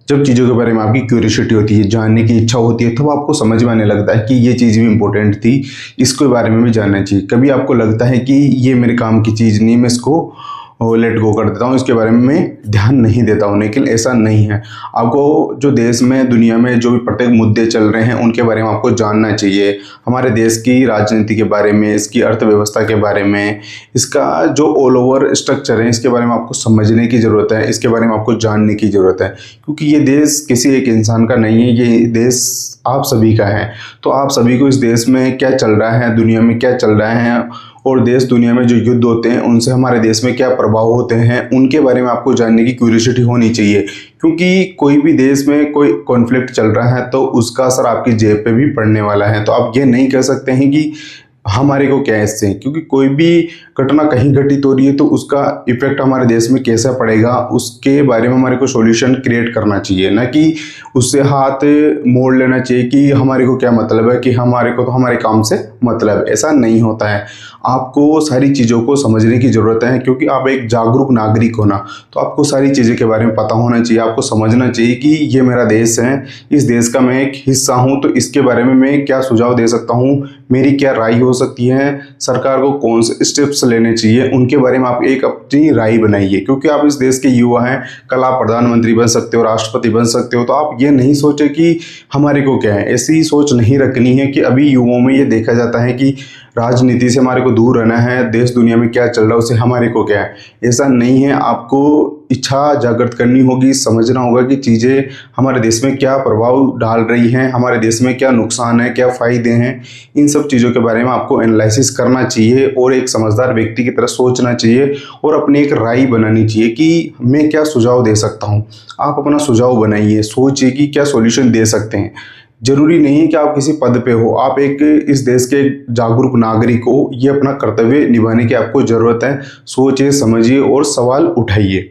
जब चीज़ों के बारे में आपकी क्यूरियोसिटी होती है, जानने की इच्छा होती है, तब आपको समझ में आने लगता है कि ये चीज़ भी इम्पोर्टेंट थी, इसके बारे में भी जानना चाहिए। कभी आपको लगता है कि ये मेरे काम की चीज़ नहीं, मैं इसको लेट गो कर देता हूँ, इसके बारे में मैं ध्यान नहीं देता हूँ, लेकिन ऐसा नहीं है। आपको जो देश में, दुनिया में जो भी प्रत्येक मुद्दे चल रहे हैं उनके बारे में आपको जानना चाहिए। हमारे देश की राजनीति के बारे में, इसकी अर्थव्यवस्था के बारे में, इसका जो ऑल ओवर स्ट्रक्चर है, इसके बारे में आपको समझने की ज़रूरत है, इसके बारे में आपको जानने की ज़रूरत है। क्योंकि ये देश किसी एक इंसान का नहीं है, ये देश आप सभी का है। तो आप सभी को इस देश में क्या चल रहा है, दुनिया में क्या चल रहा है, और देश दुनिया में जो युद्ध होते हैं उनसे हमारे देश में क्या प्रभाव होते हैं, उनके बारे में आपको जानने की क्यूरियोसिटी होनी चाहिए। क्योंकि कोई भी देश में कोई कॉन्फ्लिक्ट चल रहा है तो उसका असर आपकी जेब पे भी पड़ने वाला है। तो आप ये नहीं कह सकते हैं कि हमारे को क्या है इससे, क्योंकि कोई भी घटना कहीं घटित हो रही है तो उसका इफेक्ट हमारे देश में कैसा पड़ेगा, उसके बारे में हमारे को सॉल्यूशन क्रिएट करना चाहिए, ना कि उससे हाथ मोड़ लेना चाहिए कि हमारे को क्या मतलब है, कि हमारे को तो हमारे काम से मतलब। ऐसा नहीं होता है। आपको सारी चीज़ों को समझने की ज़रूरत है, क्योंकि आप एक जागरूक नागरिक हो ना, तो आपको सारी चीज़ें के बारे में पता होना चाहिए। आपको समझना चाहिए कि ये मेरा देश है, इस देश का मैं एक हिस्सा हूँ, तो इसके बारे में मैं क्या सुझाव दे सकता हूँ, मेरी क्या राय हो सकती है, सरकार को कौन से स्टेप्स लेने चाहिए, उनके बारे में आप एक अपनी राय बनाइए। क्योंकि आप इस देश के युवा हैं, कल आप प्रधानमंत्री बन सकते हो, राष्ट्रपति बन सकते हो। तो आप ये नहीं सोचे कि हमारे को क्या है, ऐसी सोच नहीं रखनी है कि अभी युवाओं में ये देखा जाता है कि राजनीति से हमारे को दूर रहना है, देश दुनिया में क्या चल रहा है उससे हमारे को क्या है। ऐसा नहीं है। आपको इच्छा जागृत करनी होगी, समझना होगा कि चीज़ें हमारे देश में क्या प्रभाव डाल रही हैं, हमारे देश में क्या नुकसान है, क्या फ़ायदे हैं। इन सब चीज़ों के बारे में आपको एनालिसिस करना चाहिए और एक समझदार व्यक्ति की तरह सोचना चाहिए और अपनी एक राय बनानी चाहिए कि मैं क्या सुझाव दे सकता हूँ। आप अपना सुझाव बनाइए, सोचिए कि क्या सॉल्यूशन दे सकते हैं। जरूरी नहीं है कि आप किसी पद पे हो, आप एक इस देश के जागरूक नागरिक हो। ये अपना कर्तव्य निभाने की आपको ज़रूरत है। सोचिए, समझिए और सवाल उठाइए।